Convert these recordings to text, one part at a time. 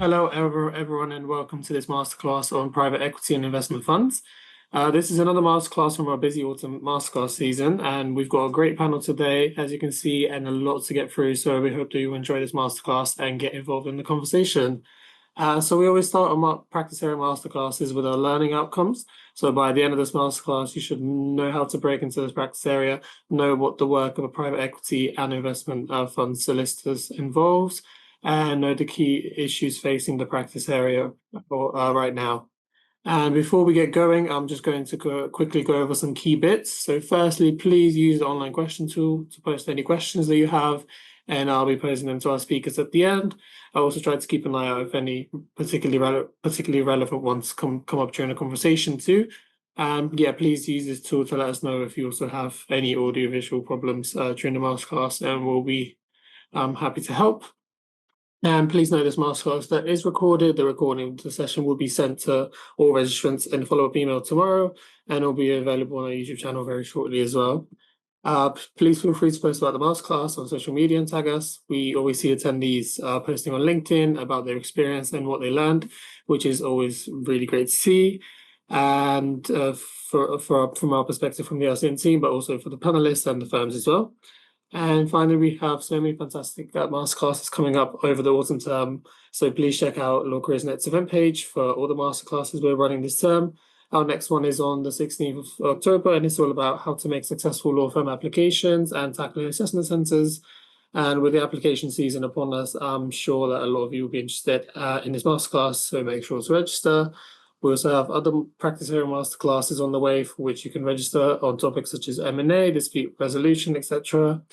Hello, everyone, and welcome to this masterclass on private equity and investment funds. This is another masterclass from our busy autumn masterclass season, and we've got a great panel today, as you can see, and a lot to get through. So we hope that you enjoy this masterclass and get involved in the conversation. So we always start our practice area masterclasses with our learning outcomes. So by the end of this masterclass, you should know how to break into this practice area, know what the work of a private equity and investment fund solicitors involves, and know the key issues facing the practice area right now. And before we get going, I'm just going to quickly go over some key bits. So firstly, please use the online question tool to post any questions that you have, and I'll be posing them to our speakers at the end. I also try to keep an eye out if any particularly relevant ones come up during the conversation too. Yeah, please use this tool to let us know if you also have any audio-visual problems during the masterclass, and we'll be happy to help. And please note this masterclass that is recorded. The recording of the session will be sent to all registrants in a follow-up email tomorrow, and it'll be available on our YouTube channel very shortly as well. Please feel free to post about the masterclass on social media and tag us. We always see attendees posting on LinkedIn about their experience and what they learned, which is always really great to see. And from our perspective from the RCN team, but also for the panelists and the firms as well. And finally, we have so many fantastic masterclasses coming up over the autumn term. So please check out Law Careers.net's event page for all the masterclasses we're running this term. Our next one is on the 16th of October, and it's all about how to make successful law firm applications and tackling assessment centers. And with the application season upon us, I'm sure that a lot of you will be interested in this masterclass, so make sure to register. We also have other practice area masterclasses on the way for which you can register on topics such as M&A, dispute resolution, etc.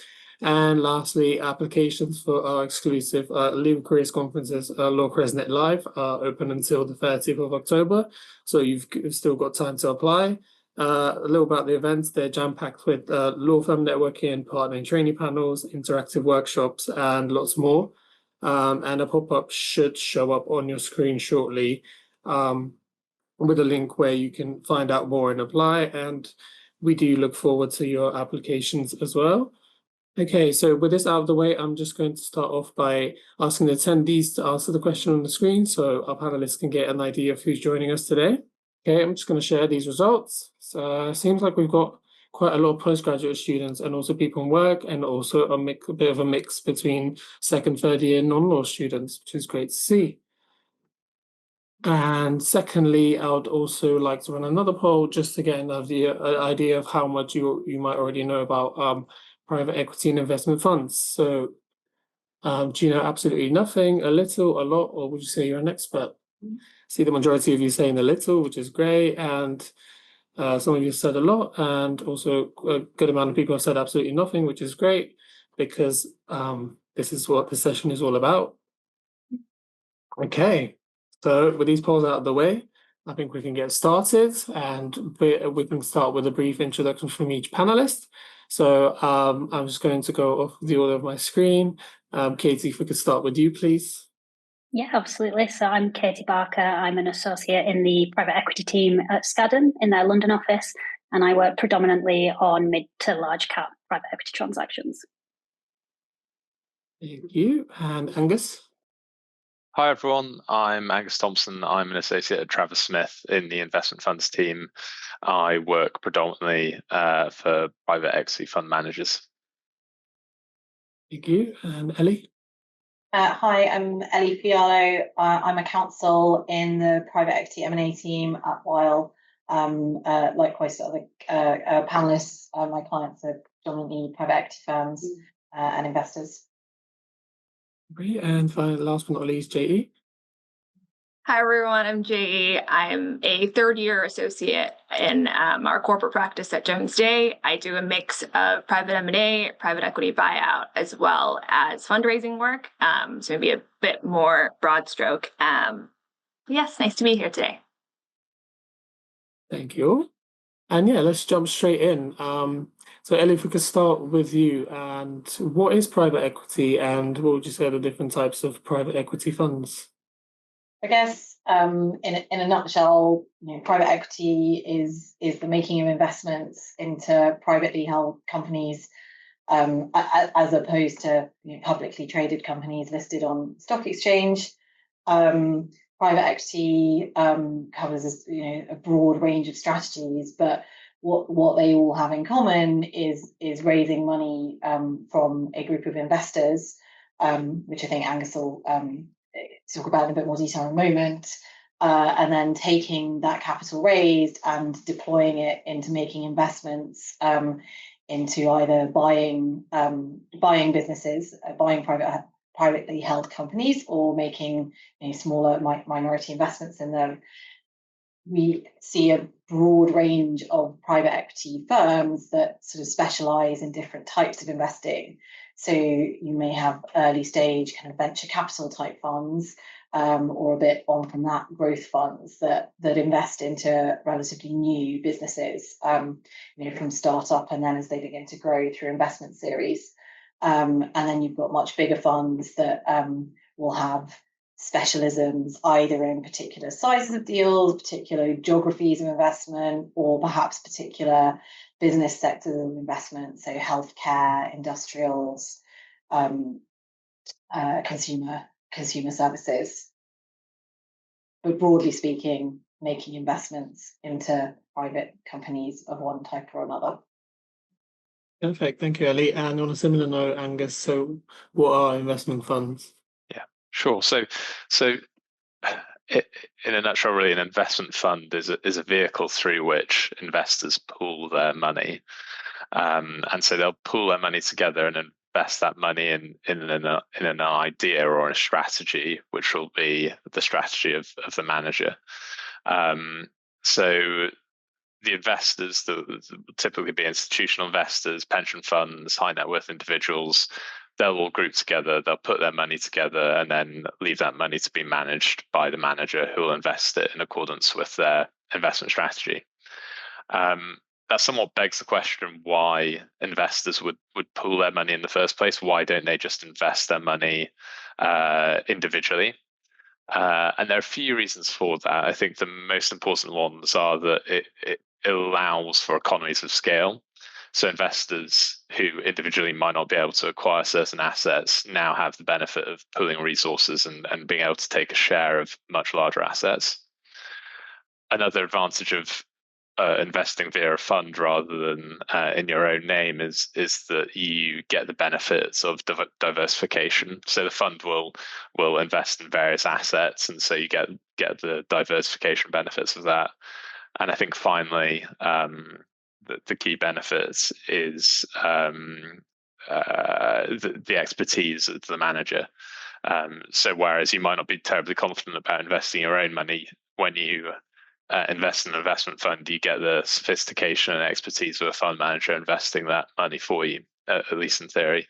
And lastly, applications for our exclusive Legal Careers conferences, Law Careers.net Live, are open until the 30th of October. So you've still got time to apply. A little about the events. They're jam-packed with law firm networking, partner and trainee panels, interactive workshops, and lots more. And a pop-up should show up on your screen shortly. With a link where you can find out more and apply. And we do look forward to your applications as well. Okay, so with this out of the way, I'm just going to start off by asking the attendees to answer the question on the screen so our panelists can get an idea of who's joining us today. Okay, I'm just going to share these results. So it seems like we've got quite a lot of postgraduate students and also people in work, and also a bit of a mix between second, third year non-law students, which is great to see. And secondly, I would also like to run another poll just to get an idea of how much you might already know about private equity and investment funds. So do you know absolutely nothing, a little, a lot, or would you say you're an expert? See the majority of you saying a little, which is great. And some of you said a lot, and also a good amount of people have said absolutely nothing, which is great, because this is what the session is all about. Okay. So with these polls out of the way, I think we can get started, and we can start with a brief introduction from each panelist. So I'm just going to go off the order of my screen. Katie, if we could start with you, please. Yeah, absolutely. So I'm Katie Barker. I'm an associate in the private equity team at Skadden in their London office, and I work predominantly on mid to large cap private equity transactions. Thank you. And Angus? Hi, everyone. I'm Angus Thompson. I'm an associate at Travers Smith in the investment funds team. I work predominantly for private equity fund managers. Thank you. And Ellie? Hi, I'm Ellie Fialho. I'm a counsel in the private equity M&A team at Weil. Likewise, other panelists. My clients are predominantly private equity firms and investors. Great. And finally, last but not least, JE. Hi, everyone. I'm JE. I'm a third-year associate in our corporate practice at Jones Day. I do a mix of private M&A, private equity buyout, as well as fundraising work. So maybe a bit more broad stroke. Yes, nice to be here today. Thank you. And yeah, let's jump straight in. So Ellie, if we could start with you, and what is private equity, and what would you say are the different types of private equity funds? I guess in a nutshell, private equity is the making of investments into privately held companies, as opposed to publicly traded companies listed on stock exchange. Private equity covers a broad range of strategies, but what they all have in common is raising money from a group of investors, which I think Angus will talk about in a bit more detail in a moment, and then taking that capital raised and deploying it into making investments into either buying businesses, buying privately held companies, or making smaller minority investments in them. We see a broad range of private equity firms that sort of specialize in different types of investing. So you may have early stage kind of venture capital type funds, or a bit on from that growth funds that invest into relatively new businesses, from startup and then as they begin to grow through investment series. And then you've got much bigger funds that will have specialisms either in particular sizes of deals, particular geographies of investment, or perhaps particular business sectors of investment, so healthcare, industrials, consumer services. But broadly speaking, making investments into private companies of one type or another. Perfect, thank you, Ellie. And on a similar note, Angus, so what are investment funds? Yeah, sure. So in a nutshell, really, an investment fund is a vehicle through which investors pool their money, and so they'll pool their money together and invest that money in an idea or a strategy, which will be the strategy of the manager. So the investors, typically be institutional investors, pension funds, high net worth individuals, they'll all group together, they'll put their money together and then leave that money to be managed by the manager who will invest it in accordance with their investment strategy. That somewhat begs the question why investors would pool their money in the first place. Why don't they just invest their money individually? And there are a few reasons for that. I think the most important ones are that it allows for economies of scale. So investors who individually might not be able to acquire certain assets now have the benefit of pooling resources and being able to take a share of much larger assets. Another advantage of investing via a fund rather than in your own name is that you get the benefits of diversification. So the fund will invest in various assets, and so you get the diversification benefits of that. And I think finally, the key benefits is the expertise of the manager. So whereas you might not be terribly confident about investing your own money, when you invest in an investment fund, you get the sophistication and expertise of a fund manager investing that money for you, at least in theory.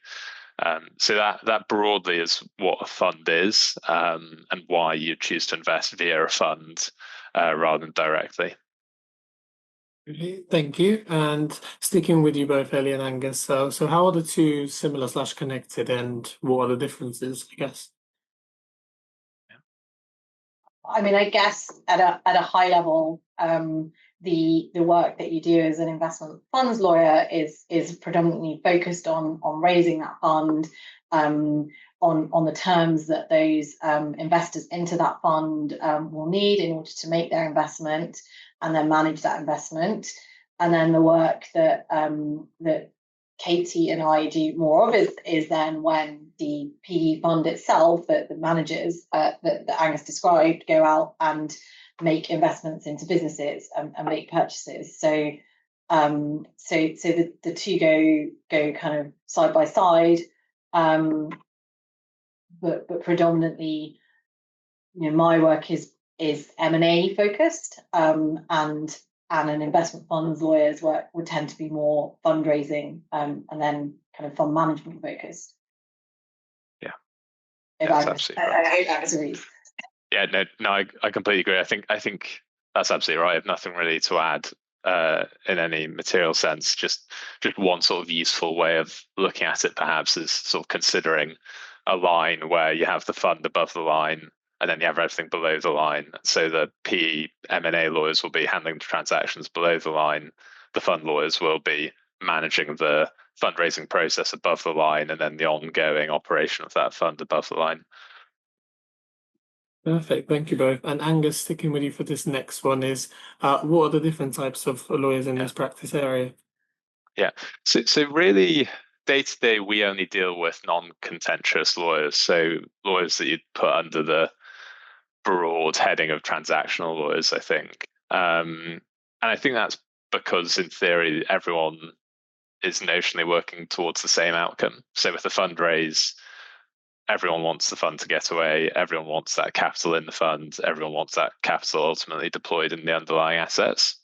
So that broadly is what a fund is, and why you choose to invest via a fund rather than directly. Okay, thank you. And sticking with you both, Ellie and Angus, so how are the two similar / connected, and what are the differences, I guess? I mean, I guess at a high level, the work that you do as an investment funds lawyer is predominantly focused on raising that fund, on the terms that those investors into that fund will need in order to make their investment, and then manage that investment. And then the work that Katie and I do more of is then when the PE fund itself, that the managers that Angus described, go out and make investments into businesses and make purchases. So the two go kind of side by side, but predominantly, my work is M&A focused, and an investment funds lawyer's work would tend to be more fundraising, and then kind of fund management focused. Yeah, That's absolutely right. Yeah, no, I completely agree. I think that's absolutely right. I have nothing really to add in any material sense. Just one sort of useful way of looking at it, perhaps, is sort of considering a line where you have the fund above the line, and then you have everything below the line. So the PE M&A lawyers will be handling the transactions below the line. The fund lawyers will be managing the fundraising process above the line, and then the ongoing operation of that fund above the line. Perfect, thank you both. And Angus, sticking with you for this next one is, what are the different types of lawyers in this practice area? Yeah, so really, day to day, we only deal with non-contentious lawyers, so lawyers that you'd put under the broad heading of transactional lawyers, I think. And I think that's because, in theory, everyone is notionally working towards the same outcome. So with the fundraise, everyone wants the fund to get away, everyone wants that capital in the fund, everyone wants that capital ultimately deployed in the underlying assets.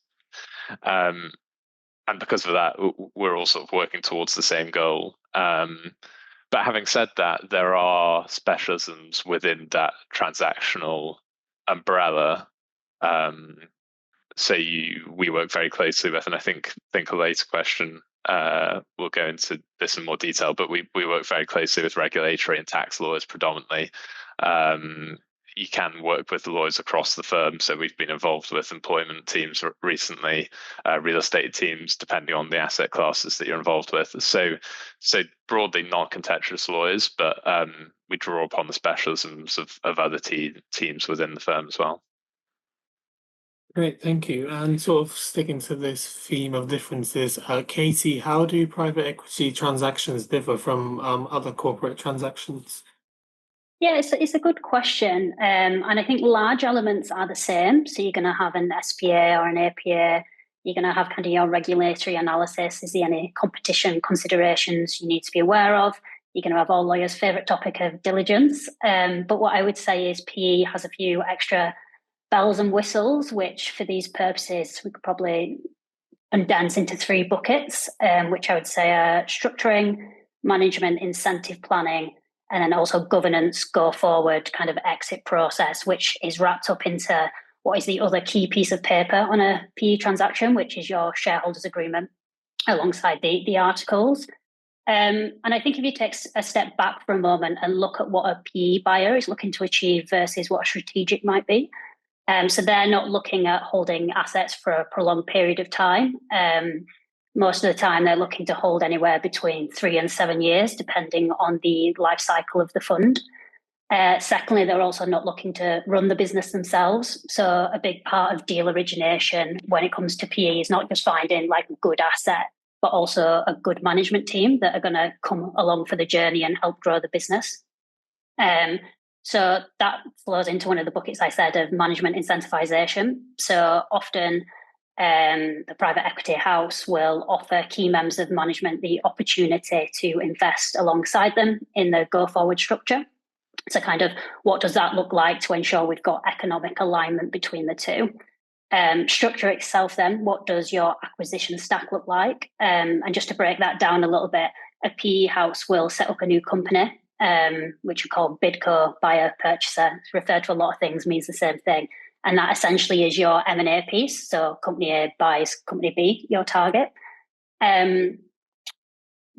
And because of that, we're all sort of working towards the same goal. But having said that, there are specialisms within that transactional umbrella. So we work very closely with, and I think a later question will go into this in more detail, but we work very closely with regulatory and tax lawyers predominantly. You can work with the lawyers across the firm. So we've been involved with employment teams recently, real estate teams, depending on the asset classes that you're involved with. So broadly non-contentious lawyers, but we draw upon the specialisms of other teams within the firm as well. Great, thank you. And sort of sticking to this theme of differences, Katie, how do private equity transactions differ from other corporate transactions? Yeah, it's a good question. And I think large elements are the same. So you're going to have an SPA or an APA. You're going to have kind of your regulatory analysis. Is there any competition considerations you need to be aware of? You're going to have all lawyers' favorite topic of diligence. But what I would say is PE has a few extra bells and whistles, which for these purposes, we could probably condense into three buckets, which I would say are structuring, management, incentive planning, and then also governance, go forward kind of exit process, which is wrapped up into what is the other key piece of paper on a PE transaction, which is your shareholders agreement alongside the articles. And I think if you take a step back for a moment and look at what a PE buyer is looking to achieve versus what a strategic might be, so they're not looking at holding assets for a prolonged period of time. Most of the time, they're looking to hold anywhere between 3 and 7 years, depending on the life cycle of the fund. Secondly, they're also not looking to run the business themselves. So a big part of deal origination when it comes to PE is not just finding like a good asset, but also a good management team that are going to come along for the journey and help grow the business. So that flows into one of the buckets I said of management incentivization. So often the private equity house will offer key members of management the opportunity to invest alongside them in the go-forward structure. So kind of what does that look like to ensure we've got economic alignment between the two? Structure itself then, what does your acquisition stack look like? And just to break that down a little bit, a PE house will set up a new company, which are called bidco, buyer, purchaser. It's referred to a lot of things, means the same thing. And that essentially is your M&A piece. So company A buys company B, your target.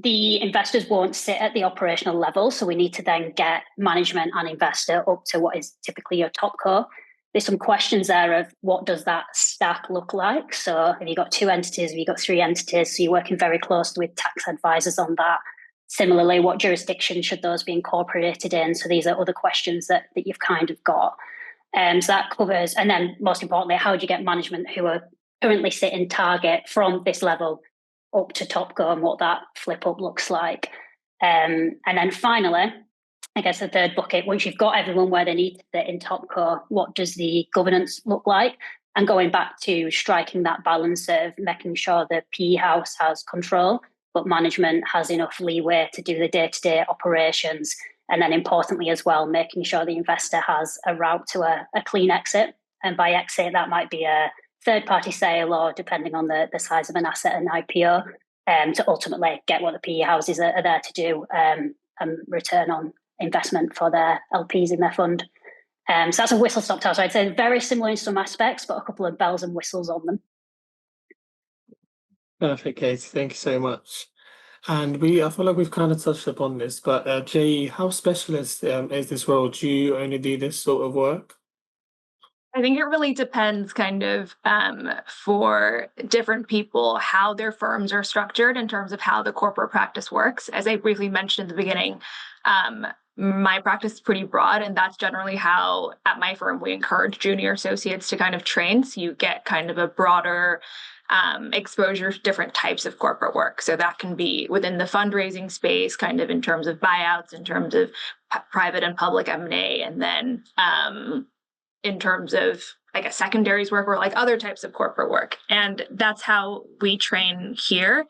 The investors won't sit at the operational level. So we need to then get management and investor up to what is typically your top core. There's some questions there of what does that stack look like? So have you got 2 entities? Have you got 3 entities? So you're working very closely with tax advisors on that. Similarly, what jurisdiction should those be incorporated in? So these are other questions that you've kind of got. So that covers, and then most importantly, how do you get management who are currently sitting target from this level up to top go and what that flip up looks like. And then finally, I guess the third bucket, once you've got everyone where they need to sit in top co, what does the governance look like? And going back to striking that balance of making sure the PE house has control, but management has enough leeway to do the day-to-day operations. And then importantly as well, making sure the investor has a route to a clean exit. And by exit, that might be a third-party sale or depending on the size of an asset, an IPO, to ultimately get what the PE houses are there to do and return on investment for their LPs in their fund. So that's a whistle-stop tour. So I'd say very similar in some aspects, but a couple of bells and whistles on them. Perfect, Katie. Thank you so much. And I feel like we've kind of touched upon this, but Jay, how specialist is this role? Do you only do this sort of work? I think it really depends kind of for different people how their firms are structured in terms of how the corporate practice works. As I briefly mentioned at the beginning, my practice is pretty broad, and that's generally how at my firm we encourage junior associates to kind of train, so you get kind of a broader exposure to different types of corporate work. So that can be within the fundraising space, kind of in terms of buyouts, in terms of private and public M&A, and then in terms of, I guess, secondaries work or like other types of corporate work. And that's how we train here.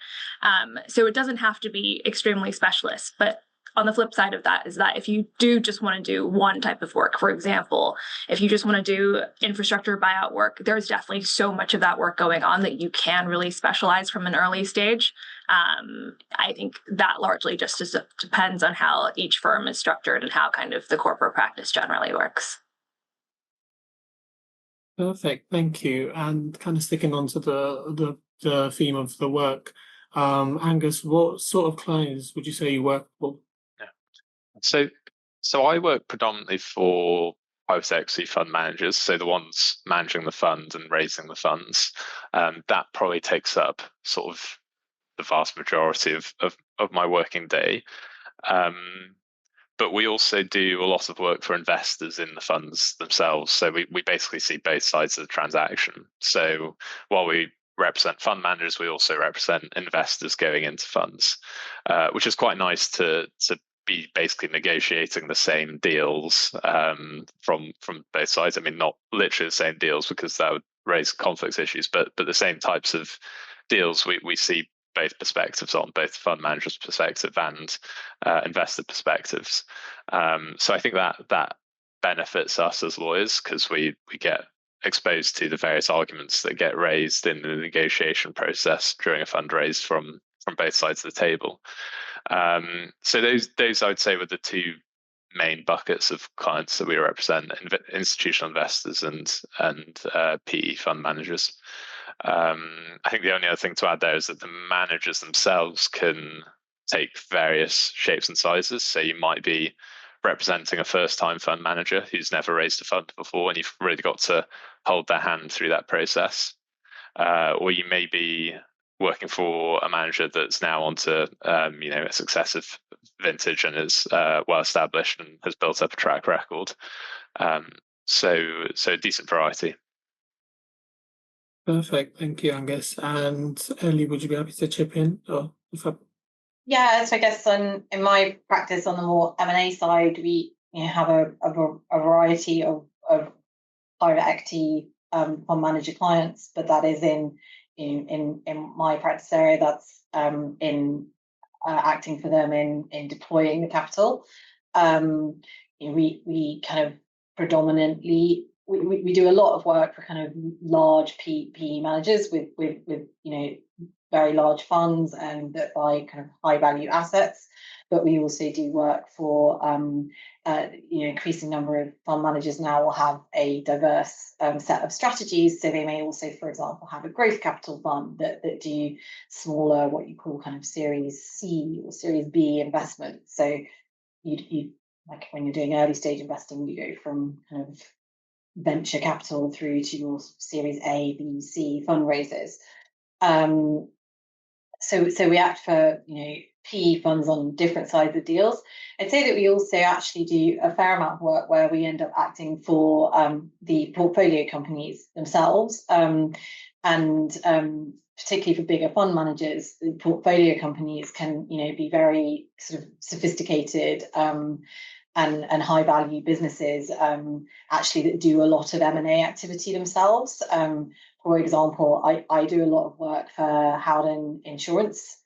So it doesn't have to be extremely specialist, but on the flip side of that is that if you do just want to do one type of work, for example, if you just want to do infrastructure buyout work, there's definitely so much of that work going on that you can really specialize from an early stage. I think that largely just depends on how each firm is structured and how kind of the corporate practice generally works. Perfect, thank you. And kind of sticking on to the theme of the work, Angus, what sort of clients would you say you work for? So I work predominantly for private equity fund managers, so the ones managing the fund and raising the funds. That probably takes up sort of the vast majority of my working day. But we also do a lot of work for investors in the funds themselves. So we basically see both sides of the transaction. So while we represent fund managers, we also represent investors going into funds, which is quite nice to be basically negotiating the same deals from both sides. I mean, not literally the same deals because that would raise conflict issues, but the same types of deals we see both perspectives on, both fund managers' perspective and investor perspectives. So I think that benefits us as lawyers because we get exposed to the various arguments that get raised in the negotiation process during a fundraise from both sides of the table. So those I would say were the two main buckets of clients that we represent: institutional investors and PE fund managers. I think the only other thing to add there is that the managers themselves can take various shapes and sizes. So you might be representing a first-time fund manager who's never raised a fund before, and you've really got to hold their hand through that process. Or you may be working for a manager that's now onto a successive vintage and is well established and has built up a track record. So a decent variety. Perfect, thank you, Angus. And Ellie, would you be happy to chip in? Yeah, so I guess in my practice on the more M&A side, we have a variety of private equity fund manager clients, but that is in my practice area, that's in acting for them in deploying the capital. We kind of predominantly we do a lot of work for kind of large PE managers with very large funds and that buy kind of high value assets. But we also do work for increasing number of fund managers now will have a diverse set of strategies. So they may also, for example, have a growth capital fund that do smaller, what you call kind of Series C or Series B investments. So you like when you're doing early stage investing, you go from kind of venture capital through to your Series A, B, C fundraisers. So we act for PE funds on different sides of deals. I'd say that we also actually do a fair amount of work where we end up acting for the portfolio companies themselves, and particularly for bigger fund managers, the portfolio companies can be very sort of sophisticated and high value businesses actually that do a lot of M&A activity themselves. For example, I do a lot of work for Howden Insurance.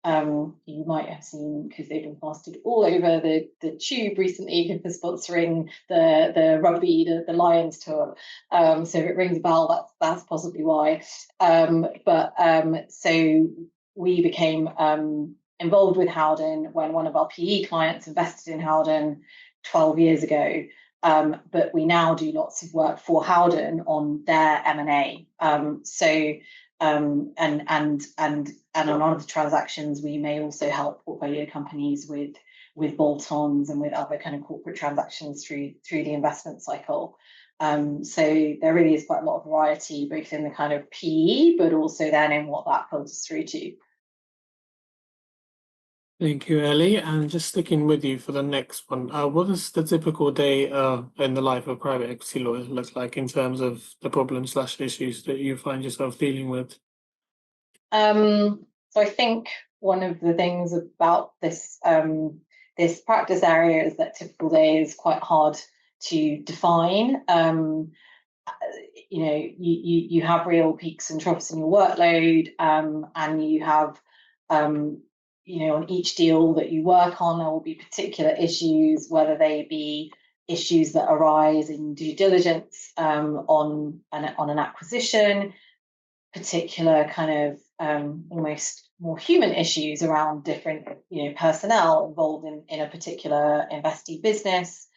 You might have seen, because they've been plastered all over the tube recently for sponsoring the rugby, the Lions tour. So if it rings a bell, that's possibly why. So we became involved with Howden when one of our PE clients invested in Howden 12 years ago. But we now do lots of work for Howden on their M&A. And on a lot of the transactions, we may also help portfolio companies with bolt-ons and with other kind of corporate transactions through the investment cycle. So there really is quite a lot of variety, both in the kind of PE, but also then in what that filters through to. Thank you, Ellie. And just sticking with you for the next one, what does the typical day in the life of private equity lawyers look like in terms of the problems/issues that you find yourself dealing with? So I think one of the things about this this practice area is that typical day is quite hard to define. You have real peaks and troughs in your workload, and you have on each deal that you work on, there will be particular issues, whether they be issues that arise in due diligence on an acquisition, particular kind of almost more human issues around different personnel involved in a particular investee business,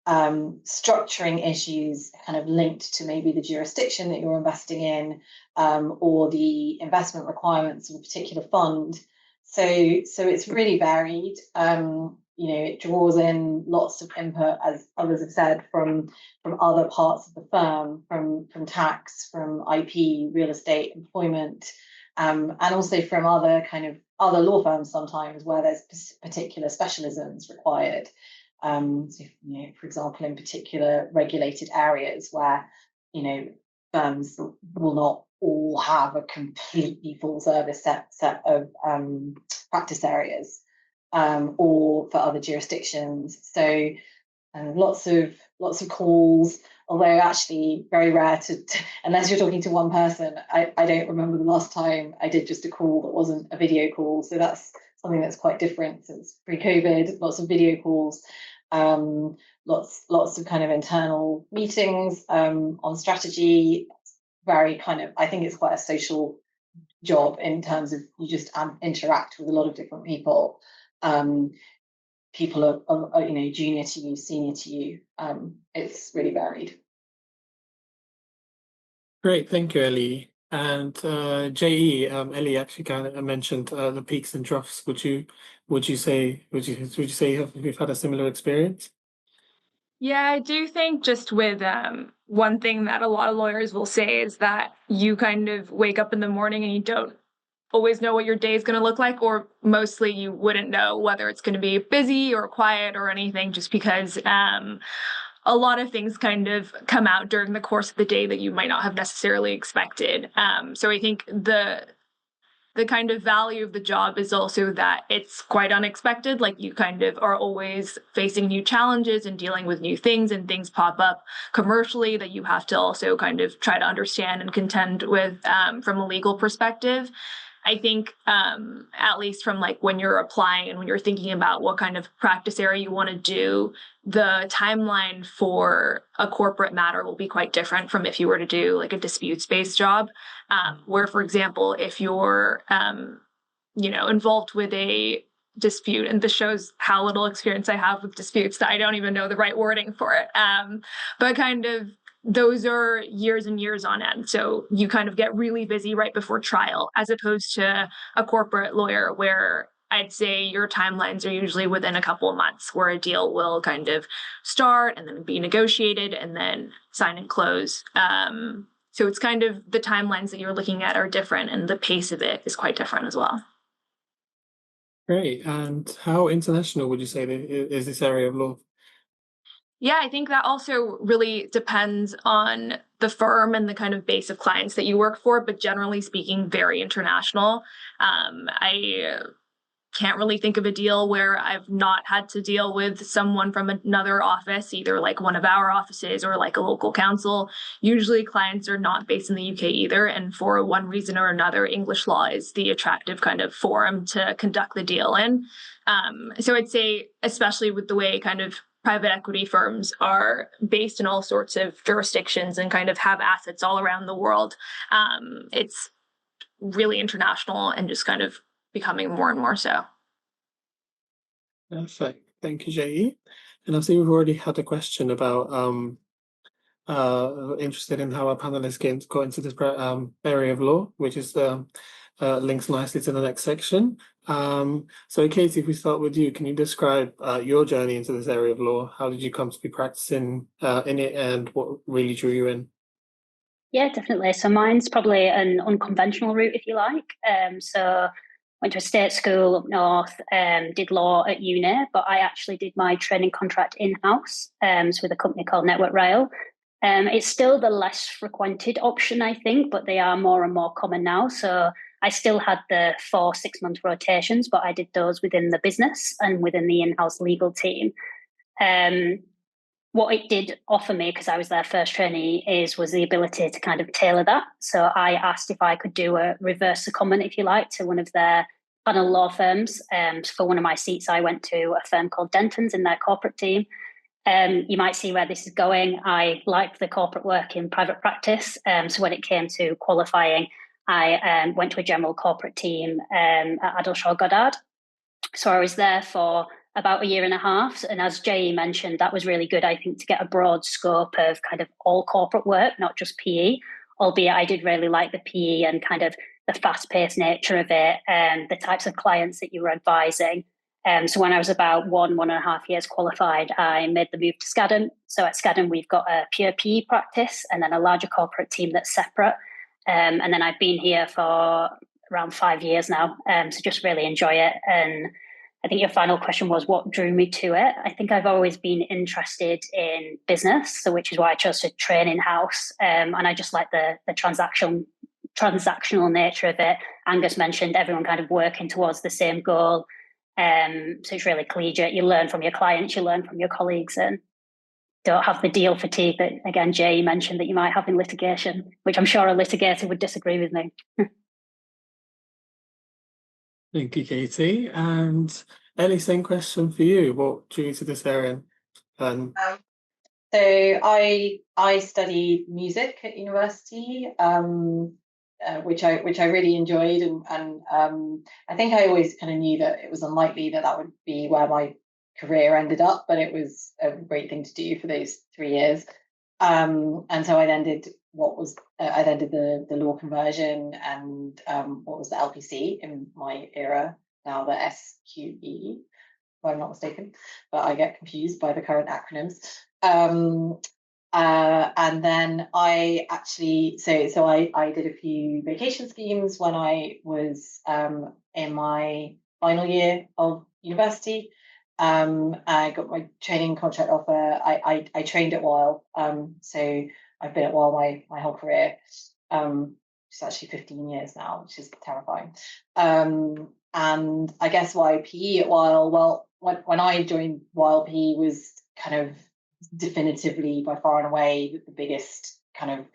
structuring issues kind of linked to maybe the jurisdiction that you're investing in, or the investment requirements of a particular fund. So it's really varied. It draws in lots of input, as others have said, from other parts of the firm, from tax, from IP, real estate, employment, and also from other law firms sometimes where there's particular specialisms required. For example, in particular regulated areas where firms will not all have a completely full service set of practice areas, or for other jurisdictions. So lots of calls, although actually very rare to unless you're talking to one person. I don't remember the last time I did just a call that wasn't a video call. So that's something that's quite different since pre-COVID. Lots of video calls, lots of kind of internal meetings on strategy. Very kind of, I think it's quite a social job in terms of you just interact with a lot of different people. People are junior to you, senior to you. It's really varied. Great, thank you, Ellie. And JE, Ellie actually kind of mentioned the peaks and troughs. Would you say you've had a similar experience? Yeah, I do think just with one thing that a lot of lawyers will say is that you kind of wake up in the morning and you don't always know what your day is going to look like, or mostly you wouldn't know whether it's going to be busy or quiet or anything, just because a lot of things kind of come out during the course of the day that you might not have necessarily expected. So I think the kind of value of the job is also that it's quite unexpected. Like you kind of are always facing new challenges and dealing with new things, and things pop up commercially that you have to also kind of try to understand and contend with from a legal perspective. I think at least from like when you're applying and when you're thinking about what kind of practice area you want to do, the timeline for a corporate matter will be quite different from if you were to do like a disputes-based job, where, for example, if you're involved with a dispute, and this shows how little experience I have with disputes that I don't even know the right wording for it, but kind of those are years and years on end. So you kind of get really busy right before trial, as opposed to a corporate lawyer where I'd say your timelines are usually within a couple of months, where a deal will kind of start and then be negotiated and then sign and close. So it's kind of the timelines that you're looking at are different, and the pace of it is quite different as well. Great. And how international would you say is this area of law? Yeah, I think that also really depends on the firm and the kind of base of clients that you work for, but generally speaking, very international. I can't really think of a deal where I've not had to deal with someone from another office, either like one of our offices or like a local counsel. Usually clients are not based in the UK either, and for one reason or another, English law is the attractive kind of forum to conduct the deal in. So I'd say, especially with the way kind of private equity firms are based in all sorts of jurisdictions and kind of have assets all around the world, it's really international and just kind of becoming more and more so. Perfect. Thank you, JE. And I see we've already had a question about interested in how our panelists got into this area of law, which is links nicely to the next section. So Katie, if we start with you, can you describe your journey into this area of law? How did you come to be practicing in it, and what really drew you in? Yeah, definitely. So mine's probably an unconventional route, if you like. So went to a state school up north, did law at uni, but I actually did my training contract in-house, so with a company called Network Rail. It's still the less frequented option, I think, but they are more and more common now. So I still had the 4 6-month rotations, but I did those within the business and within the in-house legal team. What it did offer me, because I was their first trainee, was the ability to kind of tailor that. So I asked if I could do a reverse secondment, if you like, to one of their panel law firms. For one of my seats, I went to a firm called Denton's in their corporate team. You might see where this is going. I liked the corporate work in private practice. So when it came to qualifying, I went to a general corporate team at Gotshal Goddard. So I was there for about a year and a half. And as Jay mentioned, that was really good, I think, to get a broad scope of kind of all corporate work, not just PE, albeit I did really like the PE and kind of the fast-paced nature of it and the types of clients that you were advising. So when I was about 1.5 years qualified, I made the move to Skadden. So at Skadden, we've got a pure PE practice and then a larger corporate team that's separate. And then I've been here for around 5 years now. So just really enjoy it. And I think your final question was what drew me to it. I think I've always been interested in business, so which is why I chose to train in-house. And I just like the transactional nature of it. Angus mentioned everyone kind of working towards the same goal. So it's really collegiate. You learn from your clients, you learn from your colleagues, and don't have the deal fatigue that, again, Jay mentioned that you might have in litigation, which I'm sure a litigator would disagree with me. Thank you, Katie. And Ellie, same question for you. What drew you to this area? So I studied music at university, which I really enjoyed, and I think I always kind of knew that it was unlikely that would be where my career ended up, but it was a great thing to do for those 3 years. And so I then did the law conversion and what was the LPC in my era, now the SQE, if I'm not mistaken, but I get confused by the current acronyms. And then I actually, so I did a few vacation schemes when I was in my final year of university. I got my training contract offer. I trained at Weil, so I've been at Weil my whole career. It's actually 15 years now, which is terrifying. And I guess why PE at Weil? Well, when I joined Weil, PE was kind of definitively by far and away the biggest kind of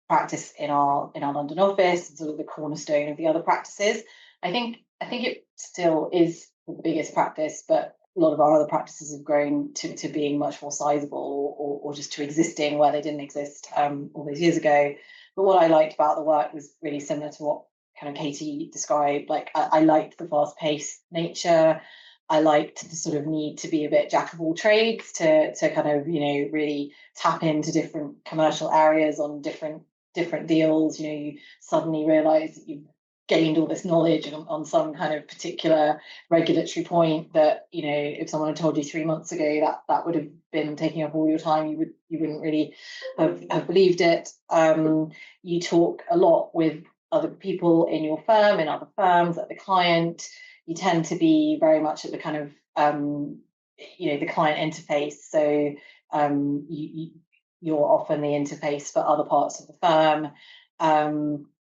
practice in our London office, sort of the cornerstone of the other practices. I think it still is the biggest practice, but a lot of our other practices have grown to being much more sizable or just to existing where they didn't exist all those years ago. But what I liked about the work was really similar to what kind of Katie described. Like I liked the fast-paced nature. I liked the sort of need to be a bit jack of all trades to kind of, really tap into different commercial areas on different deals. You suddenly realize that you've gained all this knowledge on some kind of particular regulatory point that, if someone had told you 3 months ago that would have been taking up all your time, you wouldn't really have believed it. You talk a lot with other people in your firm, in other firms, at the client. You tend to be very much at the kind of, the client interface. So you're often the interface for other parts of the firm.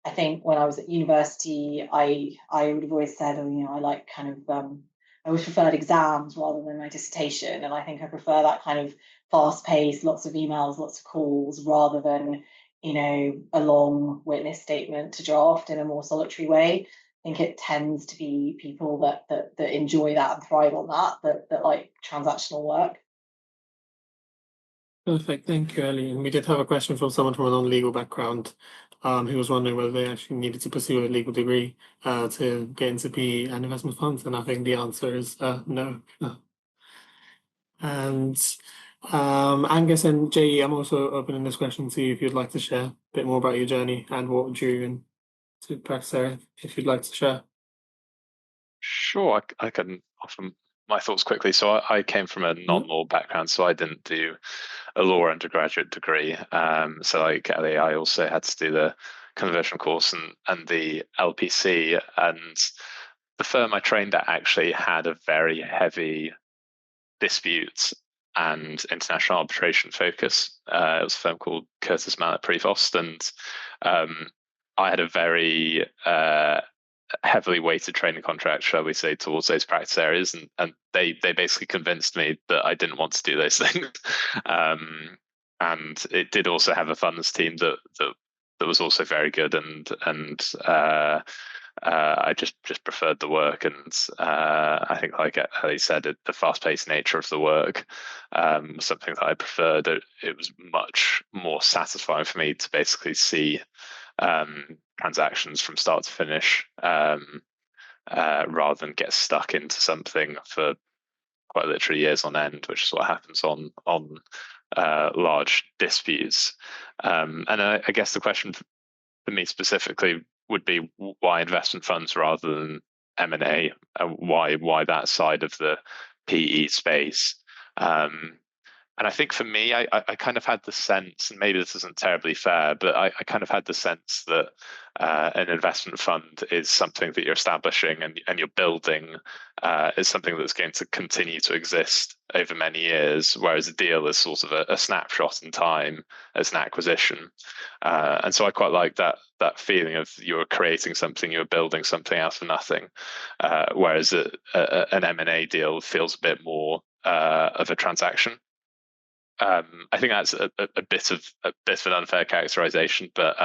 I think when I was at university, I would have always said, I like kind of, I always preferred exams rather than my dissertation. And I think I prefer that kind of fast pace, lots of emails, lots of calls, rather than, a long witness statement to draft in a more solitary way. I think it tends to be people that enjoy that and thrive on that like transactional work. Perfect, thank you, Ellie. And we did have a question from someone from a non-legal background who was wondering whether they actually needed to pursue a legal degree to get into PE and investment funds, and I think the answer is no. And Angus and Jay, I'm also opening this question to you if you'd like to share a bit more about your journey and what drew you into practice area, if you'd like to share. Sure, I can offer my thoughts quickly. So I came from a non-law background, so I didn't do a law undergraduate degree. So like Ellie, I also had to do the conversion course and the LPC. And the firm I trained at actually had a very heavy disputes and international arbitration focus. It was a firm called Curtis Mallet Prevost, and I had a very heavily weighted training contract, shall we say, towards those practice areas, and they basically convinced me that I didn't want to do those things. And it did also have a funds team that was also very good, and I just preferred the work, and I think, like Ellie said, the fast-paced nature of the work was something that I preferred. It was much more satisfying for me to basically see transactions from start to finish, rather than get stuck into something for quite literally years on end, which is what happens on large disputes. And I guess the question for me specifically would be, why investment funds rather than M&A? Why that side of the PE space? And I think for me, I kind of had the sense, and maybe this isn't terribly fair, but I kind of had the sense that an investment fund is something that you're establishing and you're building, is something that's going to continue to exist over many years, whereas a deal is sort of a snapshot in time as an acquisition. And so I quite like that feeling of you're creating something, you're building something out of nothing, whereas an M&A deal feels a bit more of a transaction. I think that's a bit of an unfair characterization, but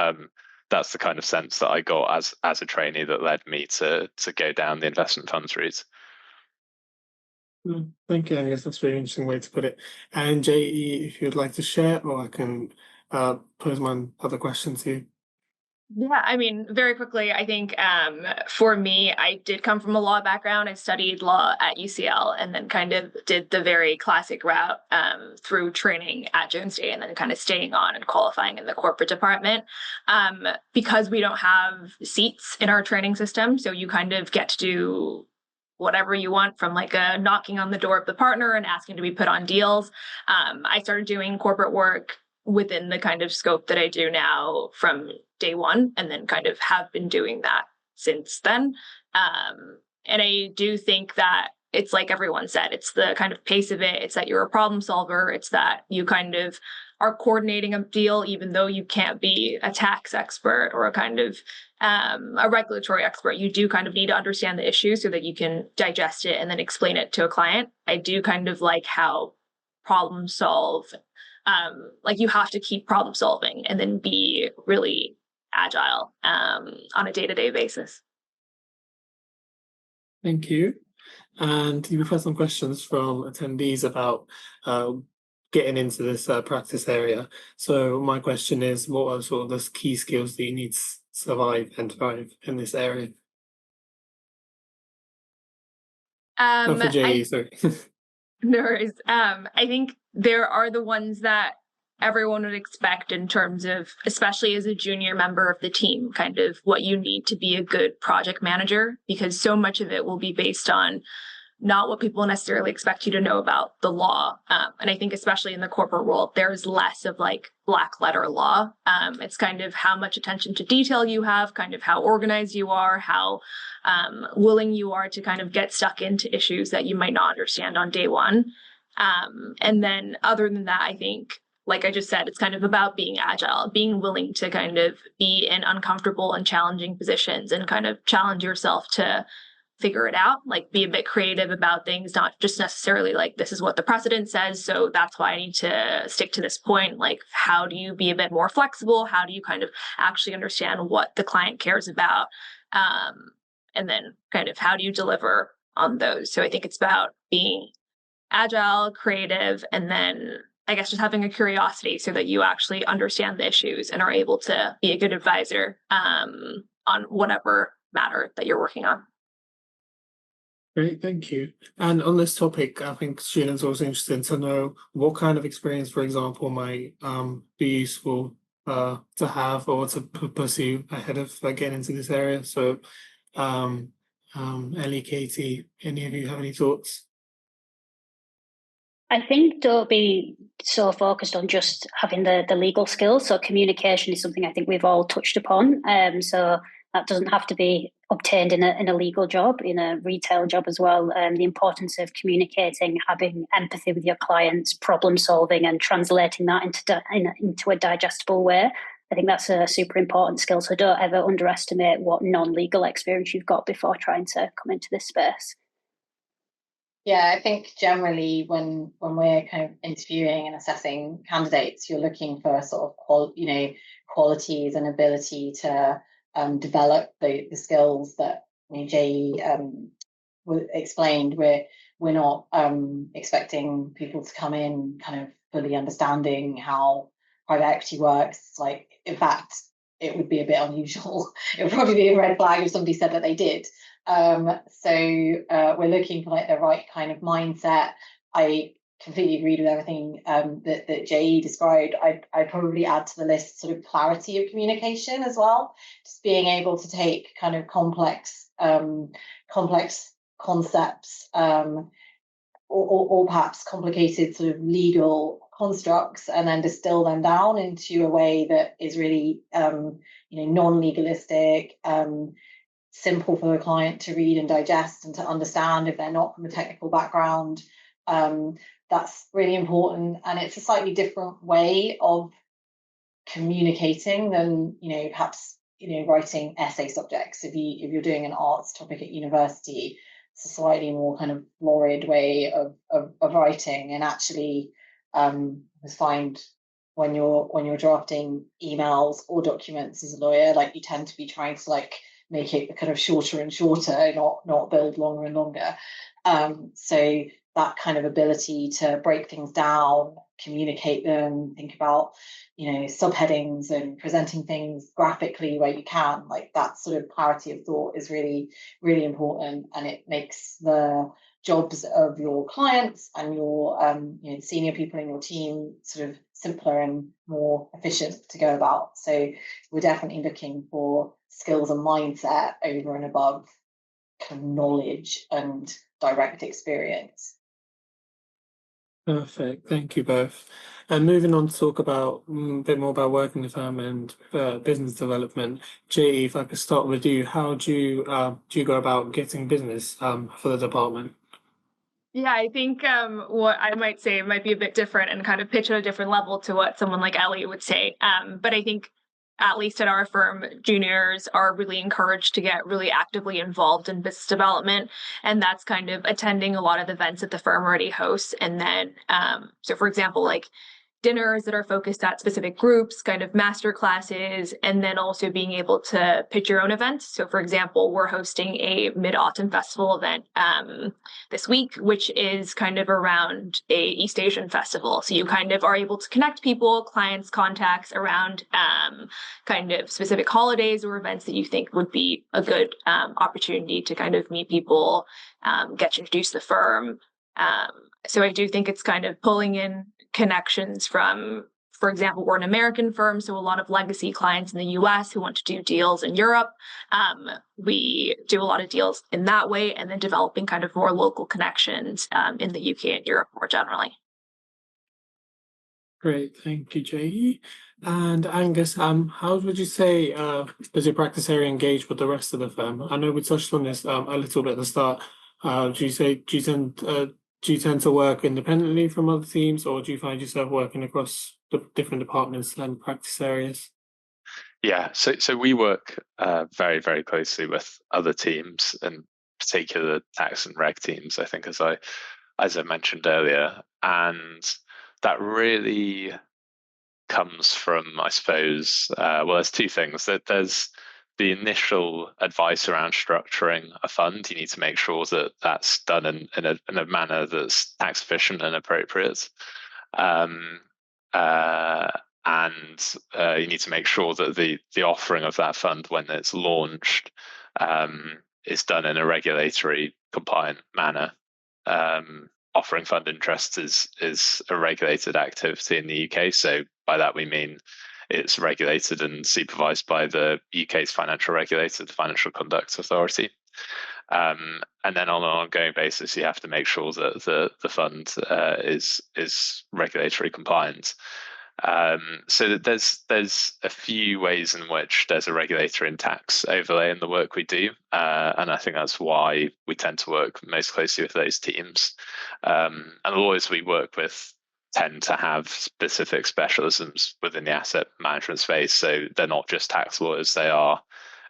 that's the kind of sense that I got as a trainee that led me to go down the investment funds route. Thank you, Angus. That's a very interesting way to put it. And JE, if you'd like to share, or I can pose my other question to you. Yeah, I mean, very quickly, I think for me, I did come from a law background. I studied law at UCL and then kind of did the very classic route through training at Jones Day and then kind of staying on and qualifying in the corporate department, because we don't have seats in our training system. So you kind of get to do whatever you want, from like a knocking on the door of the partner and asking to be put on deals. I started doing corporate work within the kind of scope that I do now from day one, and then kind of have been doing that since then. And I do think that it's like everyone said, it's the kind of pace of it. It's that you're a problem solver. It's that you kind of are coordinating a deal, even though you can't be a tax expert or a kind of a regulatory expert. You do kind of need to understand the issue so that you can digest it and then explain it to a client. I do kind of like how problem solve, like you have to keep problem solving and then be really agile on a day-to-day basis. Thank you. And we've had some questions from attendees about getting into this practice area. So my question is, what are sort of the key skills that you need to survive and thrive in this area? For JE, sorry. No worries. I think there are the ones that everyone would expect in terms of, especially as a junior member of the team, kind of what you need to be a good project manager, because so much of it will be based on not what people necessarily expect you to know about the law. And I think especially in the corporate world, there's less of like black letter law. It's kind of how much attention to detail you have, kind of how organized you are, how willing you are to kind of get stuck into issues that you might not understand on day one. And then other than that, I think, like I just said, it's kind of about being agile, being willing to kind of be in uncomfortable and challenging positions and kind of challenge yourself to figure it out, like be a bit creative about things, not just necessarily like this is what the precedent says, so that's why I need to stick to this point. Like, how do you be a bit more flexible? How do you kind of actually understand what the client cares about? And then kind of how do you deliver on those? So I think it's about being agile, creative, and then I guess just having a curiosity so that you actually understand the issues and are able to be a good advisor on whatever matter that you're working on. Great, thank you. And on this topic, I think students are also interested to know what kind of experience, for example, might be useful to have or to pursue ahead of getting into this area. So, Ellie, Katie, any of you have any thoughts? I think don't be so focused on just having the legal skills. So communication is something I think we've all touched upon. So that doesn't have to be obtained in a legal job, in a retail job as well. The importance of communicating, having empathy with your clients, problem solving, and translating that into a digestible way. I think that's a super important skill. So don't ever underestimate what non-legal experience you've got before trying to come into this space. Yeah, I think generally when we're kind of interviewing and assessing candidates, you're looking for sort of qualities and ability to develop the skills that Jay explained. We're not expecting people to come in kind of fully understanding how private equity works. Like, in fact, it would be a bit unusual. It would probably be a red flag if somebody said that they did. So we're looking for like the right kind of mindset. I completely agreed with everything that Jay described. I'd probably add to the list sort of clarity of communication as well. Just being able to take kind of complex concepts or perhaps complicated sort of legal constructs and then distill them down into a way that is really non-legalistic, simple for the client to read and digest and to understand if they're not from a technical background. That's really important, and it's a slightly different way of communicating than perhaps writing essay subjects. If you're doing an arts topic at university, it's a slightly more kind of florid way of writing. And actually, I find when you're drafting emails or documents as a lawyer, like you tend to be trying to like make it kind of shorter and shorter, not build longer and longer. So that kind of ability to break things down, communicate them, think about subheadings and presenting things graphically where you can, like that sort of clarity of thought is really, really important, and it makes the jobs of your clients and your senior people in your team sort of simpler and more efficient to go about. So we're definitely looking for skills and mindset over and above kind of knowledge and direct experience. Perfect. Thank you both. And moving on to talk about a bit more about working the firm and business development. Jay, if I could start with you, how do you go about getting business for the department? Yeah, I think what I might say might be a bit different and kind of pitch at a different level to what someone like Ellie would say. But I think at least at our firm, juniors are really encouraged to get really actively involved in business development. And that's kind of attending a lot of the events that the firm already hosts. And then, so for example, like dinners that are focused at specific groups, kind of master classes, and then also being able to pitch your own events. So for example, we're hosting a mid-autumn festival event this week, which is kind of around a East Asian festival. So you kind of are able to connect people, clients, contacts around kind of specific holidays or events that you think would be a good opportunity to kind of meet people, get introduced to the firm. So I do think it's kind of pulling in connections from, for example, we're an American firm, so a lot of legacy clients in the US who want to do deals in Europe. We do a lot of deals in that way, and then developing kind of more local connections in the UK and Europe more generally. Great, thank you, Jay. And Angus, how would you say does your practice area engage with the rest of the firm? I know we touched on this a little bit at the start. Do you tend to work independently from other teams, or do you find yourself working across the different departments and practice areas? Yeah, so we work very, very closely with other teams, in particular tax and reg teams, I think, as I mentioned earlier. And that really comes from, I suppose, there's two things. There's the initial advice around structuring a fund. You need to make sure that that's done in a manner that's tax efficient and appropriate. And you need to make sure that the offering of that fund when it's launched is done in a regulatory compliant manner. Offering fund interest is a regulated activity in the UK. So by that we mean it's regulated and supervised by the UK's financial regulator, the Financial Conduct Authority. And then on an ongoing basis, you have to make sure that the fund is regulatory compliant. So there's a few ways in which there's a regulatory and tax overlay in the work we do, and I think that's why we tend to work most closely with those teams. And the lawyers we work with tend to have specific specialisms within the asset management space. So they're not just tax lawyers, they are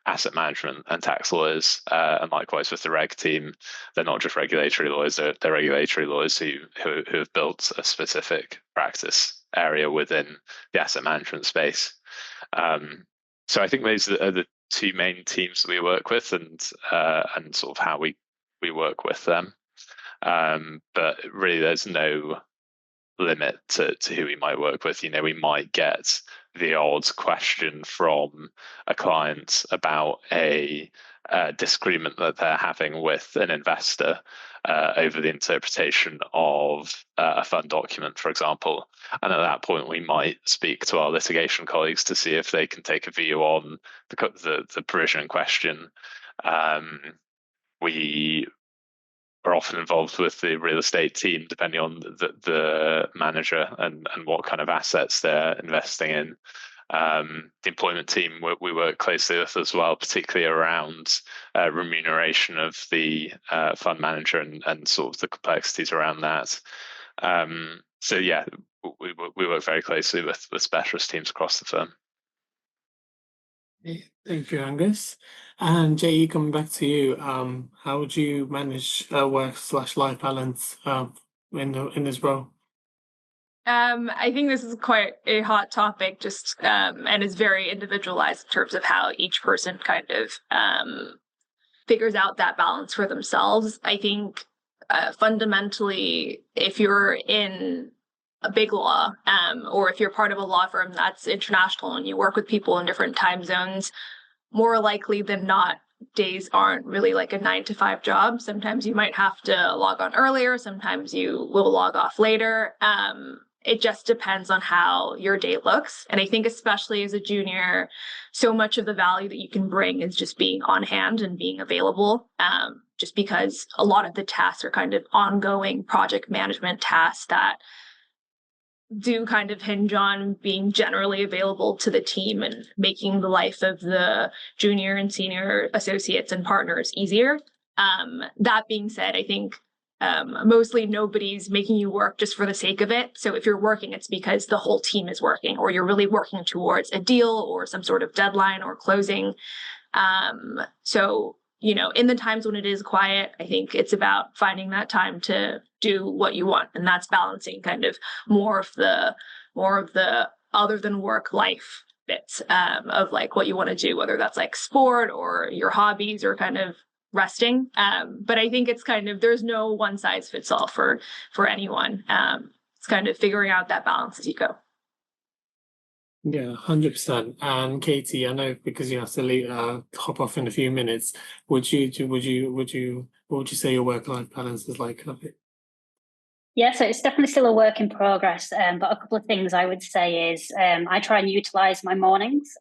asset management and tax lawyers. And likewise with the reg team, they're not just regulatory lawyers, they're regulatory lawyers who have built a specific practice area within the asset management space. So I think those are the two main teams that we work with, and sort of how we work with them. But really there's no limit to who we might work with. You know, we might get the odd question from a client about a disagreement that they're having with an investor over the interpretation of a fund document, for example. And at that point, we might speak to our litigation colleagues to see if they can take a view on the provision in question. We are often involved with the real estate team, depending on the manager and what kind of assets they're investing in. The employment team we work closely with as well, particularly around remuneration of the fund manager and sort of the complexities around that. So yeah, we work very closely with specialist teams across the firm. Thank you, Angus. And JE, coming back to you, how would you manage work/life balance in this role? I think this is quite a hot topic, and is very individualized in terms of how each person kind of figures out that balance for themselves. I think fundamentally, if you're in a big law, or if you're part of a law firm that's international and you work with people in different time zones, more likely than not, days aren't really like a 9-to-5 job. Sometimes you might have to log on earlier. Sometimes you will log off later. It just depends on how your day looks. And I think especially as a junior, so much of the value that you can bring is just being on hand and being available, just because a lot of the tasks are kind of ongoing project management tasks that do kind of hinge on being generally available to the team and making the life of the junior and senior associates and partners easier. That being said, I think mostly nobody's making you work just for the sake of it. So if you're working, it's because the whole team is working, or you're really working towards a deal or some sort of deadline or closing. So, you know, in the times when it is quiet, I think it's about finding that time to do what you want. And that's balancing kind of more of the other than work life bits of like what you want to do, whether that's like sport or your hobbies or kind of resting. But I think it's kind of, there's no one size fits all for anyone. It's kind of figuring out that balance as you go. Yeah, 100%. And Katie, I know because you have to leave, hop off in a few minutes. What would you say your work-life balance is like? Yeah, so it's definitely still a work in progress. But a couple of things I would say is I try and utilize my mornings.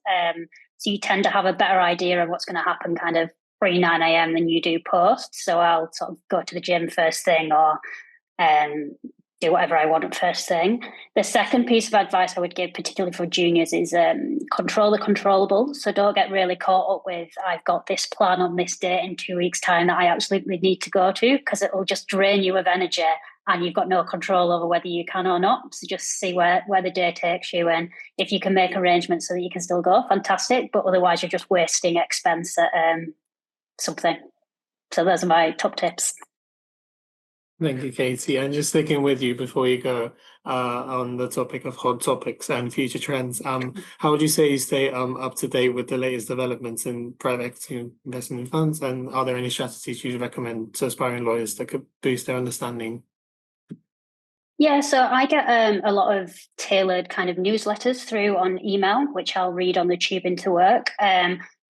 So you tend to have a better idea of what's going to happen kind of pre-9 a.m. than you do post. So I'll sort of go to the gym first thing, or do whatever I want first thing. The second piece of advice I would give, particularly for juniors, is control the controllable. So don't get really caught up with, I've got this plan on this date in 2 weeks' time that I absolutely need to go to, because it will just drain you of energy and you've got no control over whether you can or not. So just see where the day takes you, and if you can make arrangements so that you can still go, fantastic. But otherwise, you're just wasting expense at something. So those are my top tips. Thank you, Katie. And just sticking with you before you go on the topic of hot topics and future trends, how would you say you stay up to date with the latest developments in private equity investment in funds? And are there any strategies you'd recommend to aspiring lawyers that could boost their understanding? Yeah, so I get a lot of tailored kind of newsletters through on email, which I'll read on the tube into work.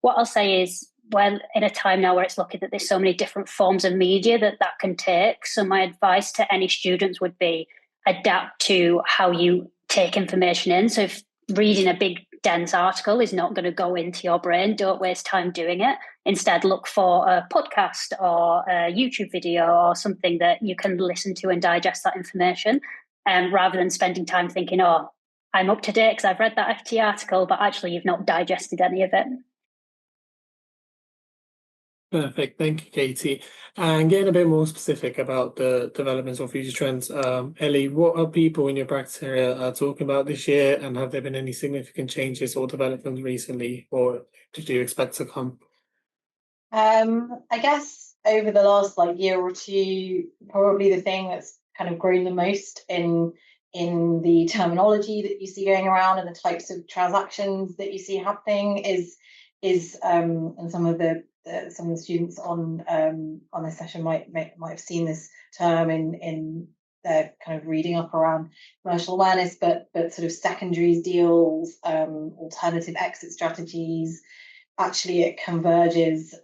What I'll say is, well, in a time now where it's looking that there's so many different forms of media that can take. So my advice to any students would be adapt to how you take information in. So if reading a big dense article is not going to go into your brain, don't waste time doing it. Instead, look for a podcast or a YouTube video or something that you can listen to and digest that information, rather than spending time thinking, oh, I'm up to date because I've read that FT article, but actually you've not digested any of it. Perfect. Thank you, Katie. And getting a bit more specific about the developments or future trends, Ellie, what are people in your practice area talking about this year, and have there been any significant changes or developments recently, or did you expect to come? I guess over the last year or two, probably the thing that's kind of grown the most in the terminology that you see going around and the types of transactions that you see happening is and some of the students on this session might have seen this term in their kind of reading up around commercial awareness, but sort of secondaries deals, alternative exit strategies. Actually, it converges,